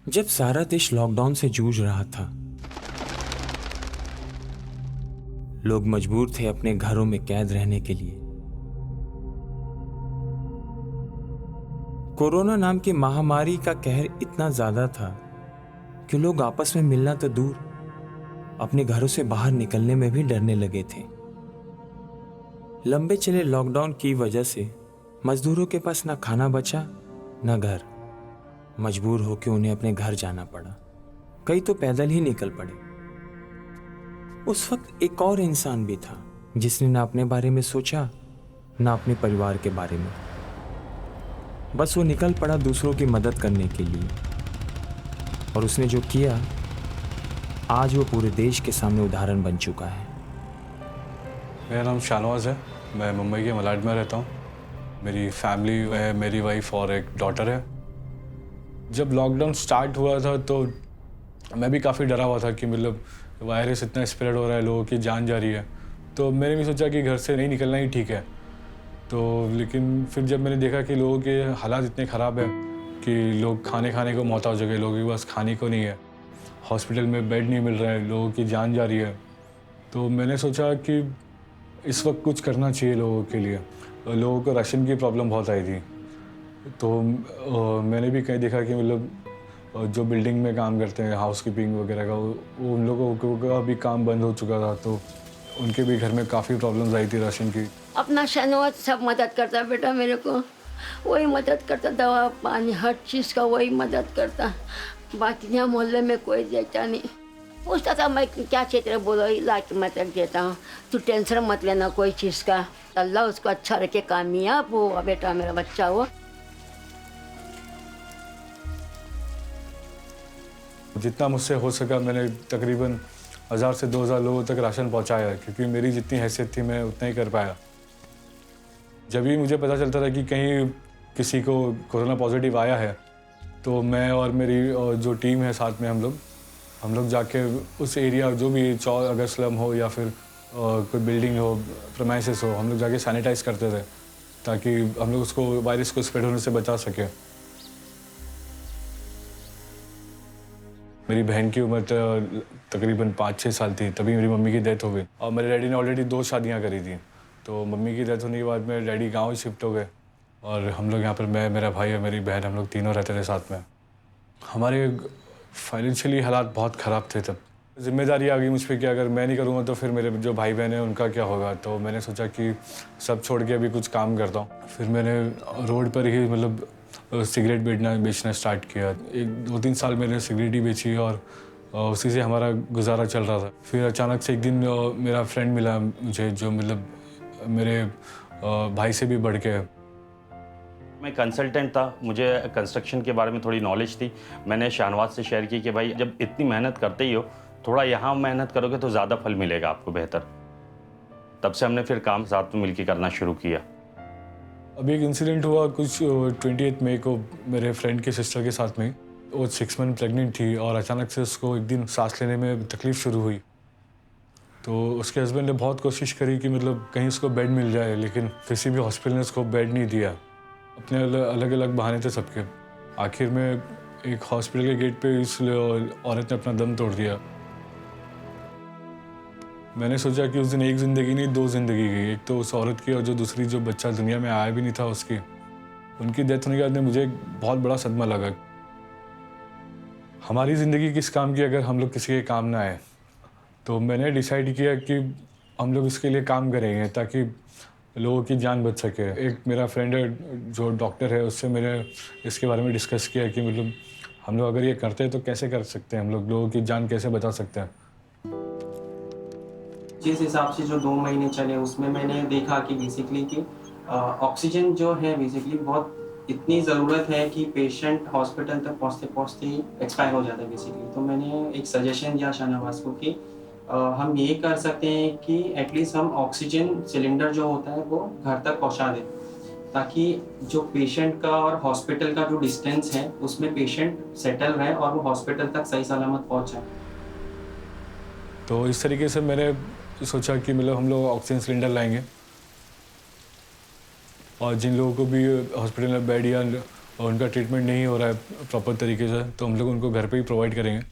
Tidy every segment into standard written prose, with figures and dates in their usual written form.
जब सारा देश लॉकडाउन से जूझ रहा था, लोग मजबूर थे अपने घरों में कैद रहने के लिए। कोरोना नाम की महामारी का कहर इतना ज्यादा था कि लोग आपस में मिलना तो दूर, अपने घरों से बाहर निकलने में भी डरने लगे थे। लंबे चले लॉकडाउन की वजह से मजदूरों के पास ना खाना बचा ना घर। मजबूर होकर उन्हें अपने घर जाना पड़ा। कई तो पैदल ही निकल पड़े। उस वक्त एक और इंसान भी था जिसने ना अपने बारे में सोचा ना अपने परिवार के बारे में। बस वो निकल पड़ा दूसरों की मदद करने के लिए, और उसने जो किया आज वो पूरे देश के सामने उदाहरण बन चुका है। मेरा नाम शाहनवाज है। मैं मुंबई के मलाड में रहता हूँ। मेरी फैमिली है, मेरी वाइफ और एक डॉटर है। जब लॉकडाउन स्टार्ट हुआ था तो मैं भी काफ़ी डरा हुआ था कि मतलब वायरस इतना स्प्रेड हो रहा है, लोगों की जान जा रही है। तो मैंने भी सोचा कि घर से नहीं निकलना ही ठीक है। तो लेकिन फिर जब मैंने देखा कि लोगों के हालात इतने ख़राब है कि लोग खाने को मोहताज हो गए, लोगों के पास खाने को नहीं है, हॉस्पिटल में बेड नहीं मिल रहा है, लोगों की जान जा रही है। तो मैंने सोचा कि इस वक्त कुछ करना चाहिए लोगों के लिए। लोगों को राशन की प्रॉब्लम बहुत आई थी। तो मैंने भी कहीं देखा कि मतलब जो बिल्डिंग में काम करते हैं, हाउसकीपिंग वगैरह का, वो उन लोगों का भी काम बंद हो चुका था। तो उनके भी घर में काफ़ी प्रॉब्लम्स आई थी राशन की। अपना शहनवाज सब मदद करता बेटा, मेरे को वही मदद करता, दवा पानी हर चीज़ का वही मदद करता। बाकी यहाँ मोहल्ले में कोई देता नहीं। पूछता था मैं क्या चाहिए, बोलो ला के मैं तक देता हूँ, तू टेंशन मत लेना कोई चीज़ का। अल्लाह उसको अच्छा रखे, कामयाब हो बेटा, मेरा बच्चा हो। जितना मुझसे हो सका मैंने तकरीबन 1000 से 2000 लोगों तक राशन पहुंचाया है, क्योंकि मेरी जितनी हैसियत थी मैं उतना ही कर पाया। जब भी मुझे पता चलता था कि कहीं किसी को कोरोना पॉजिटिव आया है, तो मैं और मेरी जो टीम है साथ में, हम लोग जाके उस एरिया, जो भी अगर स्लम हो या फिर कोई बिल्डिंग हो, प्रेमाइसेस हो, हम लोग जाके सैनिटाइज करते थे ताकि हम लोग उसको वायरस को स्प्रेड होने से बचा सकें। मेरी बहन की उम्र तकरीबन 5-6 साल थी, तभी मेरी मम्मी की डेथ हो गई। और मेरे डैडी ने ऑलरेडी 2 शादियां करी थी। तो मम्मी की डेथ होने के बाद मेरे डैडी गांव ही शिफ्ट हो गए, और हम लोग यहाँ पर, मैं, मेरा भाई और मेरी बहन, हम लोग तीनों रहते थे साथ में। हमारे फाइनेंशियली हालात बहुत ख़राब थे तब। जिम्मेदारी आ गई मुझ पर कि अगर मैं नहीं करूँगा तो फिर मेरे जो भाई बहन हैं उनका क्या होगा। तो मैंने सोचा कि सब छोड़ के अभी कुछ काम करता हूँ। फिर मैंने रोड पर ही मतलब सिगरेट बेचना स्टार्ट किया। 1-2-3 साल मैंने सिगरेट ही बेची, और उसी से हमारा गुजारा चल रहा था। फिर अचानक से एक दिन मेरा फ्रेंड मिला मुझे, जो मतलब मेरे भाई से भी बढ़ के है। मैं कंसल्टेंट था, मुझे कंस्ट्रक्शन के बारे में थोड़ी नॉलेज थी। मैंने शाहनवाज से शेयर की कि भाई जब इतनी मेहनत करते ही हो, थोड़ा यहाँ मेहनत करोगे तो ज़्यादा फल मिलेगा आपको बेहतर। तब से हमने फिर काम साथ में मिलकर करना शुरू किया। अभी एक इंसिडेंट हुआ कुछ 28 मई को मेरे फ्रेंड के सिस्टर के साथ में। वो 6 मंथ प्रेग्नेंट थी, और अचानक से उसको एक दिन सांस लेने में तकलीफ़ शुरू हुई। तो उसके हस्बैंड ने बहुत कोशिश करी कि मतलब कहीं उसको बेड मिल जाए, लेकिन किसी भी हॉस्पिटल ने उसको बेड नहीं दिया। अपने अलग अलग बहाने थे सबके। आखिर में एक हॉस्पिटल के गेट पे इस औरत ने अपना दम तोड़ दिया। मैंने सोचा कि उस दिन एक ज़िंदगी नहीं, 2 ज़िंदगी गई। एक तो उस औरत की, और जो दूसरी जो बच्चा दुनिया में आया भी नहीं था उसकी। उनकी डेथ होने के बाद में मुझे एक बहुत बड़ा सदमा लगा। हमारी ज़िंदगी किस काम की अगर हम लोग किसी के काम ना आए। तो मैंने डिसाइड किया कि हम लोग इसके लिए काम करेंगे ताकि लोगों की जान बच सके। एक मेरा फ्रेंड है जो डॉक्टर है, उससे मैंने इसके बारे में डिस्कस किया कि मतलब हम लोग अगर ये करते हैं तो कैसे कर सकते हैं, हम लोग लोगों की जान कैसे बचा सकते हैं। जिस हिसाब से जो 2 महीने चले उसमें मैंने देखा कि बेसिकली कि ऑक्सीजन जो है बेसिकली बहुत इतनी ज़रूरत है कि पेशेंट हॉस्पिटल तक पहुँचते ही एक्सपायर हो जाता है बेसिकली। तो मैंने एक सजेशन दिया शाहनवाज को कि हम ये कर सकते हैं कि एटलीस्ट हम ऑक्सीजन सिलेंडर जो होता है वो घर तक पहुँचा दें, ताकि जो पेशेंट का और हॉस्पिटल का जो डिस्टेंस है उसमें पेशेंट सेटल रहे और वो हॉस्पिटल तक सही सलामत पहुँच जाए। तो इस तरीके से मैंने सोचा कि मतलब हम लोग ऑक्सीजन सिलेंडर लाएंगे, और जिन लोगों को भी हॉस्पिटल में बेड या और उनका ट्रीटमेंट नहीं हो रहा है प्रॉपर तरीके से, तो हम लोग उनको घर पे ही प्रोवाइड करेंगे।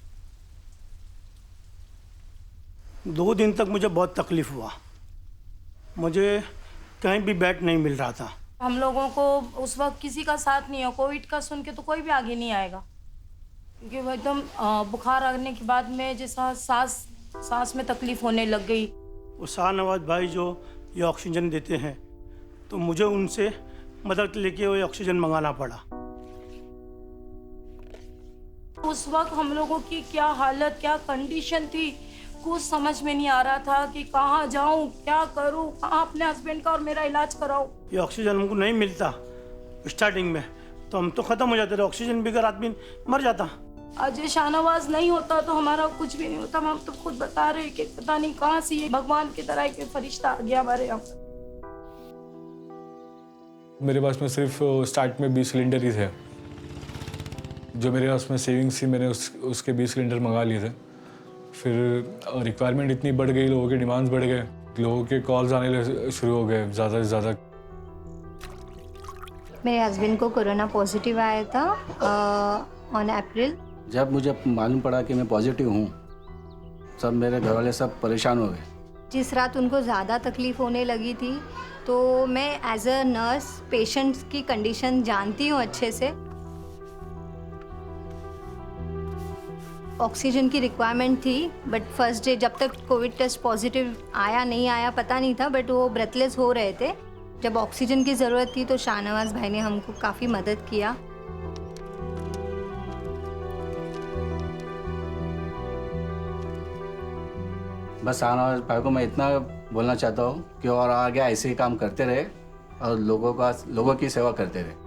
2 दिन तक मुझे बहुत तकलीफ़ हुआ, मुझे कहीं भी बेड नहीं मिल रहा था। हम लोगों को उस वक्त किसी का साथ नहीं हो, कोविड का सुन के तो कोई भी आगे नहीं आएगा, क्योंकि वो एकदम बुखार आने के बाद में जैसा सांस में तकलीफ होने लग गई। वो शाहनवाज भाई जो ये ऑक्सीजन देते हैं, तो मुझे उनसे मदद लेके वो ऑक्सीजन मंगाना पड़ा। उस वक्त हम लोगों की क्या हालत, क्या कंडीशन थी, कुछ समझ में नहीं आ रहा था कि कहाँ जाऊँ, क्या करूँ, कहाँ अपने हस्बैंड का और मेरा इलाज कराऊँ। ये ऑक्सीजन हमको नहीं मिलता स्टार्टिंग में, तो हम तो ख़त्म हो जाते थे, ऑक्सीजन बगैर आदमी मर जाता। आज ये शाहनवाज नहीं होता तो हमारा कुछ भी नहीं होता। हम तो खुद बता रहे हैं कि पता नहीं कहाँ से ये भगवान की तरह एक फरिश्ता आ गया हमारे यहाँ। मेरे पास में सिर्फ स्टार्ट में 20 सिलेंडर ही थे, जो मेरे पास में सेविंग्स थी, मैंने उसके 20 सिलेंडर मंगा लिए थे। फिर रिक्वायरमेंट इतनी बढ़ गई, लोगों के डिमांड्स बढ़ गए, लोगों के कॉल्स आने शुरू हो गए ज़्यादा से ज़्यादा। मेरे हस्बैंड को कोरोना पॉजिटिव आया था ऑन अप्रैल। जब मुझे मालूम पड़ा कि मैं पॉजिटिव हूँ, सब मेरे घर वाले सब परेशान हो गए। जिस रात उनको ज़्यादा तकलीफ़ होने लगी थी, तो मैं एज अ नर्स पेशेंट्स की कंडीशन जानती हूँ अच्छे से। ऑक्सीजन की रिक्वायरमेंट थी, बट फर्स्ट डे जब तक कोविड टेस्ट पॉजिटिव आया नहीं आया पता नहीं था, बट वो ब्रेथलेस हो रहे थे। जब ऑक्सीजन की ज़रूरत थी तो शाहनवाज भाई ने हमको काफ़ी मदद किया। बस शाहनवाज भाई को मैं इतना बोलना चाहता हूँ कि और आगे ऐसे ही काम करते रहे और लोगों की सेवा करते रहे।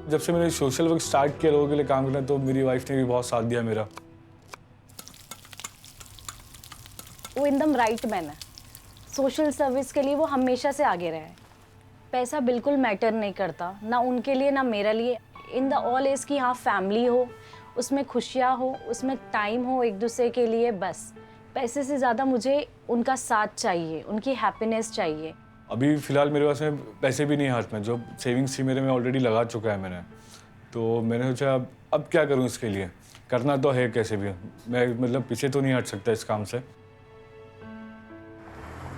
जब से मैंने सोशल वर्क स्टार्ट किया लोगों के लिए काम करना, तो मेरी वाइफ ने भी बहुत साथ दिया मेरा। वो एकदम राइट मैन है, सोशल सर्विस के लिए वो हमेशा से आगे रहे। पैसा बिल्कुल मैटर नहीं करता, ना उनके लिए ना मेरे लिए। इन द ऑल इज़ कि हाँ फैमिली हो, उसमें खुशियाँ हो, उसमें टाइम हो एक दूसरे के लिए। बस पैसे से ज़्यादा मुझे उनका साथ चाहिए, उनकी हैप्पीनेस चाहिए। अभी फ़िलहाल मेरे पास में पैसे भी नहीं हाथ में, जो सेविंग्स थी मेरे में ऑलरेडी लगा चुका है मैंने। तो मैंने सोचा अब क्या करूं इसके लिए, करना तो है कैसे भी, मैं मतलब पीछे तो नहीं हट सकता इस काम से।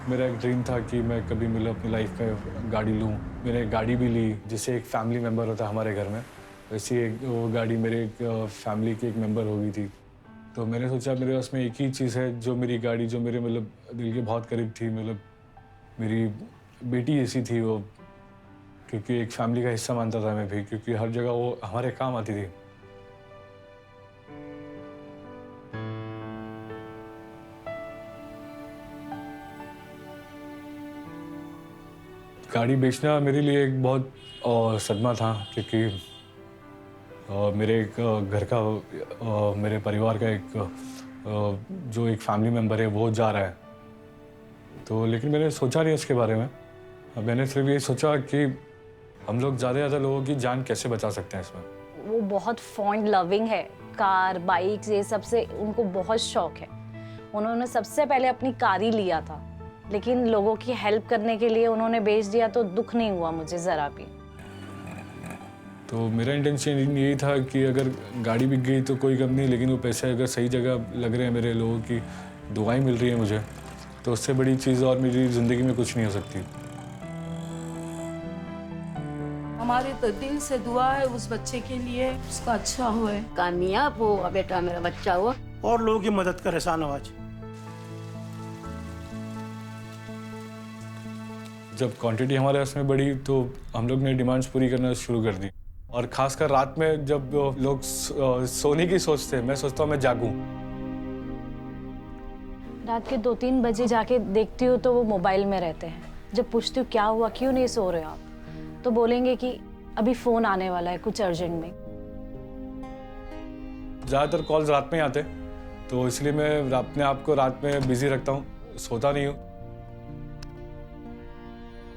मेरा एक ड्रीम था कि मैं कभी मतलब अपनी लाइफ में गाड़ी लूं। मैंने एक गाड़ी भी ली, जिससे एक फैमिली मेम्बर होता है हमारे घर में, वैसी एक वो गाड़ी मेरे एक फैमिली की एक मेम्बर हो गई थी। तो मैंने सोचा मेरे पास में एक ही चीज़ है जो मेरी गाड़ी, जो मेरे मतलब दिल के बहुत करीब थी, मतलब मेरी बेटी ऐसी थी वो, क्योंकि एक फैमिली का हिस्सा मानता था मैं भी, क्योंकि हर जगह वो हमारे काम आती थी। गाड़ी बेचना मेरे लिए एक बहुत सदमा था, क्योंकि मेरे एक घर का मेरे परिवार का एक जो एक फैमिली मेम्बर है वो जा रहा है। तो लेकिन मैंने सोचा नहीं उसके बारे में। मैंने सिर्फ ये सोचा कि हम लोग ज़्यादा से ज़्यादा लोगों की जान कैसे बचा सकते हैं इसमें। वो बहुत फॉन्ड लविंग है, कार बाइक्स ये सब से उनको बहुत शौक है। उन्होंने सबसे पहले अपनी कार ही लिया था, लेकिन लोगों की हेल्प करने के लिए उन्होंने बेच दिया, तो दुख नहीं हुआ मुझे ज़रा भी। तो मेरा इंटेंशन यही था कि अगर गाड़ी बिक गई तो कोई गम नहीं, लेकिन वो पैसे अगर सही जगह लग रहे हैं, मेरे लोगों की दुआएं मिल रही है मुझे, तो उससे बड़ी चीज़ और मेरी ज़िंदगी में कुछ नहीं हो सकती। हमारे तो दिल से दुआ है उस बच्चे के लिए, उसका अच्छा हुए, कामयाब हो बेटा, मेरा बच्चा हो। और लोगों की मदद करे शाहनवाज। जब क्वांटिटी हमारे पास में बढ़ी तो हम लोग ने डिमांड्स पूरी करना शुरू कर दी, और ख़ासकर रात में जब लोग सोने की सोचते हैं, मैं सोचता हूँ मैं जागूं। रात के 2-3 बजे जाके देखती हूँ तो वो मोबाइल में रहते हैं। जब पूछती हूँ क्या हुआ, क्यों नहीं सो रहे हो आप, तो बोलेंगे कि अभी फ़ोन आने वाला है कुछ अर्जेंट में। ज़्यादातर कॉल्स रात में ही आते, तो इसलिए मैं अपने आप को रात में बिजी रखता हूँ, सोता नहीं हूँ।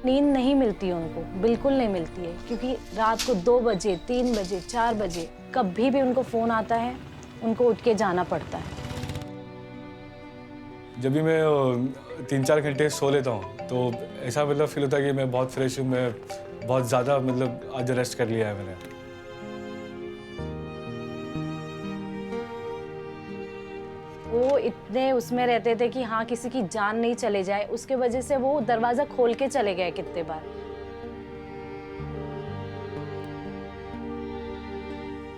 नींद नहीं मिलती है उनको, बिल्कुल नहीं मिलती है, क्योंकि रात को 2 बजे 3 बजे 4 बजे कभी भी उनको फ़ोन आता है, उनको उठ के जाना पड़ता है। जब भी मैं 3-4 घंटे सो लेता हूँ तो ऐसा मतलब फील होता है कि मैं बहुत फ्रेश हूँ, मैं बहुत ज़्यादा मतलब आज रेस्ट कर लिया है मैंने। वो इतने उसमें रहते थे कि हाँ किसी की जान नहीं चले जाए, उसके वजह से वो दरवाज़ा खोल के चले गए कितने बार।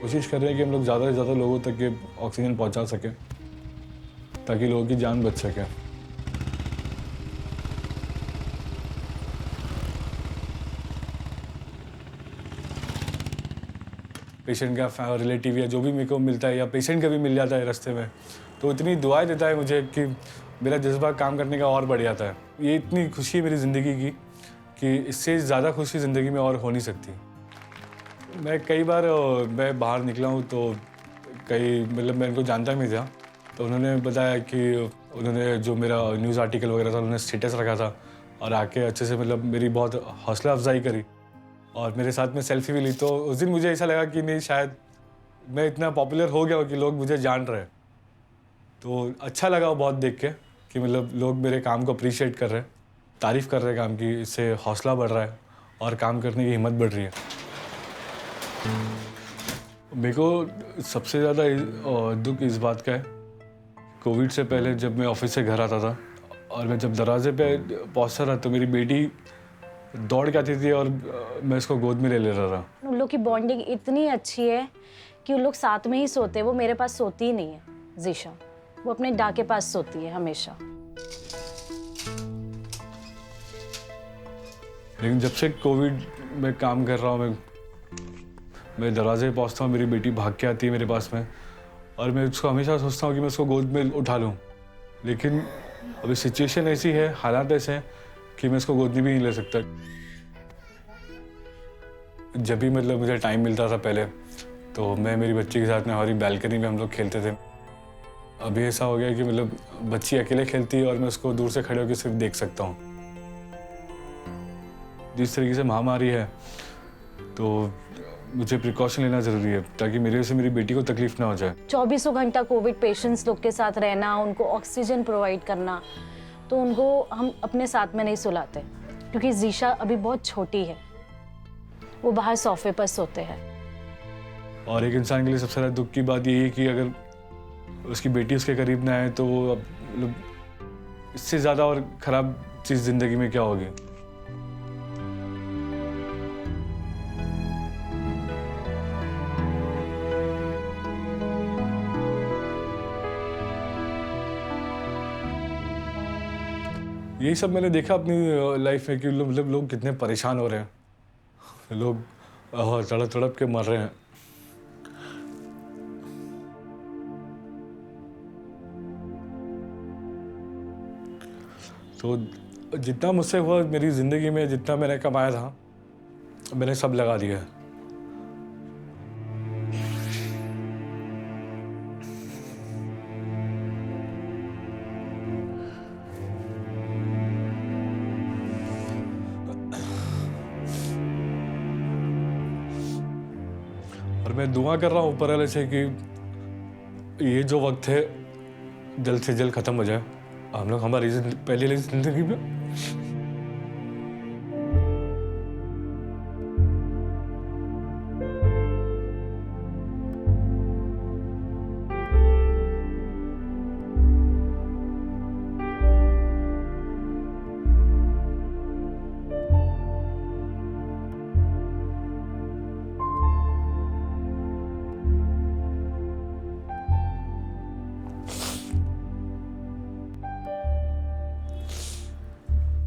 कोशिश कर रहे हैं कि हम लोग ज़्यादा से ज़्यादा लोगों तक के ऑक्सीजन पहुंचा सकें ताकि लोगों की जान बच सके। पेशेंट का रिलेटिव या जो भी मेरे को मिलता है या पेशेंट का भी मिल जाता है रास्ते में, तो इतनी दुआएं देता है मुझे कि मेरा जज्बा काम करने का और बढ़ जाता है। ये इतनी खुशी है मेरी ज़िंदगी की कि इससे ज़्यादा खुशी ज़िंदगी में और हो नहीं सकती। मैं कई बार मैं बाहर निकला हूँ तो कई मतलब मैं इनको जानता नहीं था, तो उन्होंने बताया कि उन्होंने जो मेरा न्यूज़ आर्टिकल वगैरह था उन्होंने स्टेटस रखा था और आके अच्छे से मतलब मेरी बहुत हौसला अफजाई करी और मेरे साथ में सेल्फी भी ली। तो उस दिन मुझे ऐसा लगा कि नहीं, शायद मैं इतना पॉपुलर हो गया हूँ कि लोग मुझे जान रहे हैं। तो अच्छा लगा वो बहुत देख के कि मतलब लोग मेरे काम को अप्रिशिएट कर रहे हैं, तारीफ़ कर रहे हैं काम की, इससे हौसला बढ़ रहा है और काम करने की हिम्मत बढ़ रही है। मेरे को सबसे ज़्यादा दुख इस बात का है, कोविड से पहले जब मैं ऑफिस से घर आता था और मैं जब दरवाजे पे पहुंचता था तो मेरी बेटी दौड़ के आती थी और मैं उसको गोद में ले रहा था। उन लोग की बॉन्डिंग इतनी अच्छी है कि उन लोग साथ में ही सोते हैं। वो मेरे पास सोती ही नहीं है जीशा, वो अपने डा के पास सोती है हमेशा। लेकिन जब से कोविड में काम कर रहा हूँ, मैं दरवाजे पे पहुँचता हूँ, मेरी बेटी भाग के आती है मेरे पास में और मैं उसको हमेशा सोचता हूँ कि मैं उसको गोद में उठा लूँ, लेकिन अभी सिचुएशन ऐसी है, हालात ऐसे हैं कि मैं इसको गोद में भी नहीं ले सकता। जब भी मतलब मुझे टाइम मिलता था पहले तो मैं मेरी बच्ची के साथ में हमारी बैल्कनी में हम लोग खेलते थे। अभी ऐसा हो गया कि मतलब बच्ची अकेले खेलती है और मैं उसको दूर से खड़े होकर सिर्फ देख सकता हूँ। जिस तरीके से महामारी है तो मुझे प्रिकॉशन लेना ज़रूरी है ताकि मेरी वजह से मेरी बेटी को तकलीफ ना हो जाए। 24 घंटा कोविड पेशेंट्स लोग के साथ रहना, उनको ऑक्सीजन प्रोवाइड करना, तो उनको हम अपने साथ में नहीं सुलाते क्योंकि जीशा अभी बहुत छोटी है, वो बाहर सोफे पर सोते हैं। और एक इंसान के लिए सबसे ज़्यादा दुख की बात यही है कि अगर उसकी बेटी उसके करीब ना आए तो वो मतलब इससे ज़्यादा और ख़राब चीज़ ज़िंदगी में क्या होगी। यही सब मैंने देखा अपनी लाइफ में कि मतलब लोग कितने परेशान हो रहे हैं, लोग तड़प तड़प के मर रहे हैं। तो जितना मुझसे हुआ मेरी ज़िंदगी में, जितना मैंने कमाया था मैंने सब लगा दिया। और मैं दुआ कर रहा हूँ ऊपर वाले से कि ये जो वक्त है जल्द से जल्द ख़त्म हो जाए, हम लोग हमारी पहले ज़िंदगी में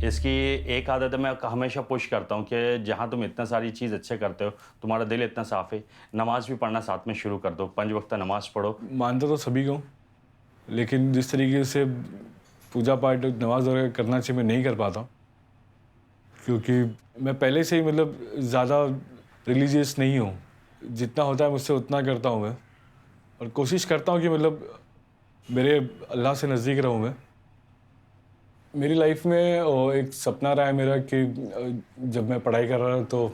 इसकी एक आदत है, मैं हमेशा पुश करता हूँ कि जहाँ तुम इतना सारी चीज़ अच्छे करते हो, तुम्हारा दिल इतना साफ़ है, नमाज भी पढ़ना साथ में शुरू कर दो, 5 वक्त नमाज पढ़ो। मानता तो सभी को, लेकिन जिस तरीके से पूजा पाठ नमाज वगैरह करना चाहिए मैं नहीं कर पाता, क्योंकि मैं पहले से ही मतलब ज़्यादा रिलीजियस नहीं हूँ। जितना होता है मुझसे उतना करता हूँ मैं, और कोशिश करता हूँ कि मतलब मेरे अल्लाह से नज़दीक रहूँ मैं। मेरी लाइफ में एक सपना रहा है मेरा कि जब मैं पढ़ाई कर रहा था तो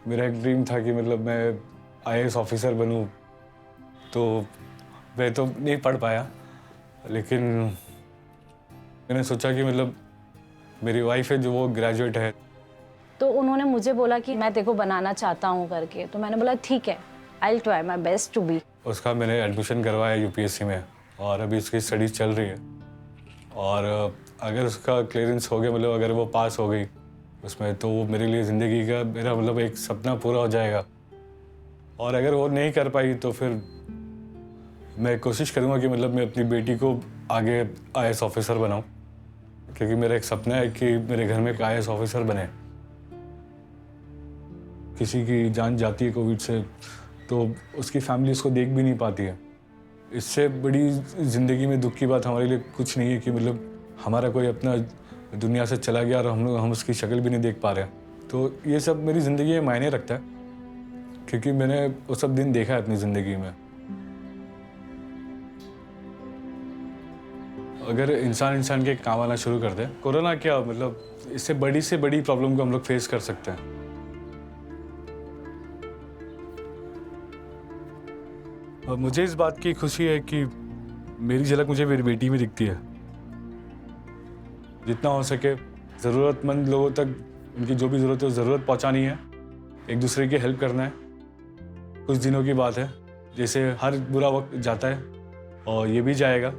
मेरा एक ड्रीम था कि मतलब मैं IAS ऑफिसर बनूं। तो मैं तो नहीं पढ़ पाया, लेकिन मैंने सोचा कि मतलब मेरी वाइफ है जो वो ग्रेजुएट है, तो उन्होंने मुझे बोला कि मैं तेरे को बनाना चाहता हूँ करके, तो मैंने बोला ठीक है, I will try my best to be. उसका मैंने एडमिशन करवाया यूपीएससी में और अभी उसकी स्टडीज़ चल रही है। और अगर उसका क्लियरेंस हो गया, मतलब अगर वो पास हो गई उसमें, तो वो मेरे लिए ज़िंदगी का मेरा मतलब एक सपना पूरा हो जाएगा। और अगर वो नहीं कर पाई तो फिर मैं कोशिश करूँगा कि मतलब मैं अपनी बेटी को आगे आईएएस ऑफिसर बनाऊँ, क्योंकि मेरा एक सपना है कि मेरे घर में एक आईएएस ऑफिसर बने। किसी की जान जाती है कोविड से तो उसकी फैमिली उसको देख भी नहीं पाती है। इससे बड़ी ज़िंदगी में दुख की बात हमारे लिए कुछ नहीं है कि मतलब हमारा कोई अपना दुनिया से चला गया और हम उसकी शक्ल भी नहीं देख पा रहे। तो ये सब मेरी ज़िंदगी में मायने रखता है, क्योंकि मैंने वो सब दिन देखा है अपनी ज़िंदगी में। अगर इंसान के काम आना शुरू कर दे, कोरोना क्या मतलब इससे बड़ी से बड़ी प्रॉब्लम को हम लोग फेस कर सकते हैं। और मुझे इस बात की खुशी है कि मेरी झलक मुझे मेरी बेटी में दिखती है। जितना हो सके ज़रूरतमंद लोगों तक उनकी जो भी ज़रूरत है ज़रूरत पहुंचानी है, एक दूसरे की हेल्प करना है। कुछ दिनों की बात है, जैसे हर बुरा वक्त जाता है और ये भी जाएगा।